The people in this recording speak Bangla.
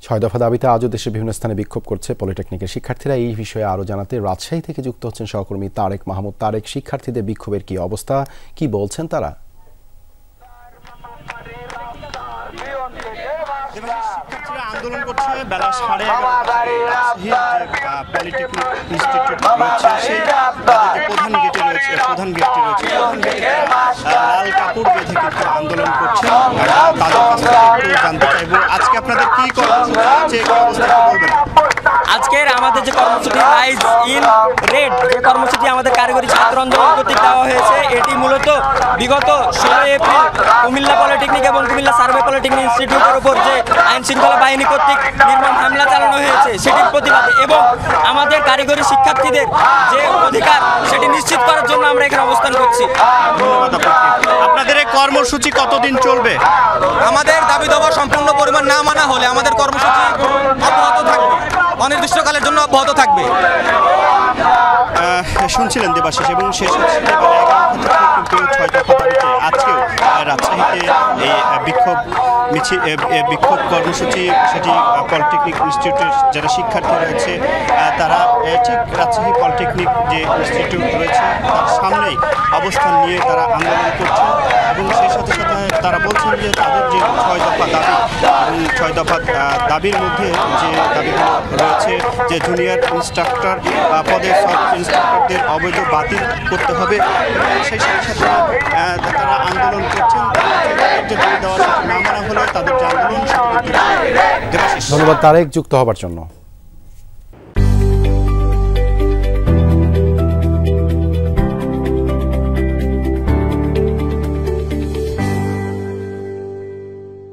ছয় দফা দাবিতে আজও দেশের বিভিন্ন স্থানে বিক্ষোভ করছে পলিটেকনিকের শিক্ষার্থীরা। এই বিষয়ে আরও জানাতে রাজশাহী থেকে যুক্ত হচ্ছেন সহকর্মী তারেক মাহমুদ। তারেক, শিক্ষার্থীদের বিক্ষোভের কি অবস্থা, কি বলছেন তারা? শিক্ষার্থীরা আন্দোলন করছে বেলা 11:30 পলিটেকনিক ইনস্টিটিউট রয়েছে, সেই প্রধান গেটটি রয়েছে লাল কাপড় বেঁধে কিন্তু আন্দোলন করছে। তাদের কাছ থেকে একটু জানতে চাইবো আজকে আপনাদের কি কর্মসূচি বলবেন। আজকের আমাদের যে কর্মসূচি রাইজ ইন রেড, যে কর্মসূচি আমাদের কারিগরি ছাত্র আন্দোলন কর্তৃক দেওয়া হয়েছে, এটি মূলত বিগত 16 এপ্রিল কুমিল্লা পলিটেকনিক এবং কুমিল্লা সার্ভে পলিটেকনিক ইনস্টিটিউটের উপর যে আইন শৃঙ্খলা বাহিনী কর্তৃক নির্মম হামলা চালানো হয়েছে সেটির প্রতিবাদে এবং আমাদের কারিগরি শিক্ষার্থীদের যে অধিকার সেটি নিশ্চিত করার জন্য আমরা এখানে অবস্থান করছি। ধন্যবাদ আপনাকে। আপনাদের এই কর্মসূচি কতদিন চলবে? আমাদের দাবি দাবা সম্পূর্ণ পরিমাণ না মানা হলে আমাদের কর্মসূচি অব্যাহত থাকবে, অনির্দিষ্টকালের জন্য অব্যাহত থাকবে। শুনছিলেন দেবাশিস, এবং শেষ হচ্ছে কিন্তু 6 দফা দাবিতে আজকেও রাজশাহীতে এই বিক্ষোভ কর্মসূচি, সেটি পলিটেকনিক ইনস্টিটিউটের যারা শিক্ষার্থী রয়েছে তারা ঠিক রাজশাহী পলিটেকনিক যে ইনস্টিটিউট রয়েছে তার সামনেই অবস্থান নিয়ে তারা আন্দোলন করছে এবং সেই সাথে সাথে তারা বলছেন যে তাদের যে 6 দফা দাবি এবং 6 দফা দাবির মধ্যে যে দাবিগুলো রয়েছে যে জুনিয়র ইনস্ট্রাক্টর পদে সব ইনস্ট্রাক্টরদের অবৈধ বাতিল করতে হবে, সেই সাথে সাথে তারা আন্দোলন করছেন যে দাবি দেওয়া না মানা হলে তাদের যে আন্দোলন। ধন্যবাদ তারেক যুক্ত হবার জন্য।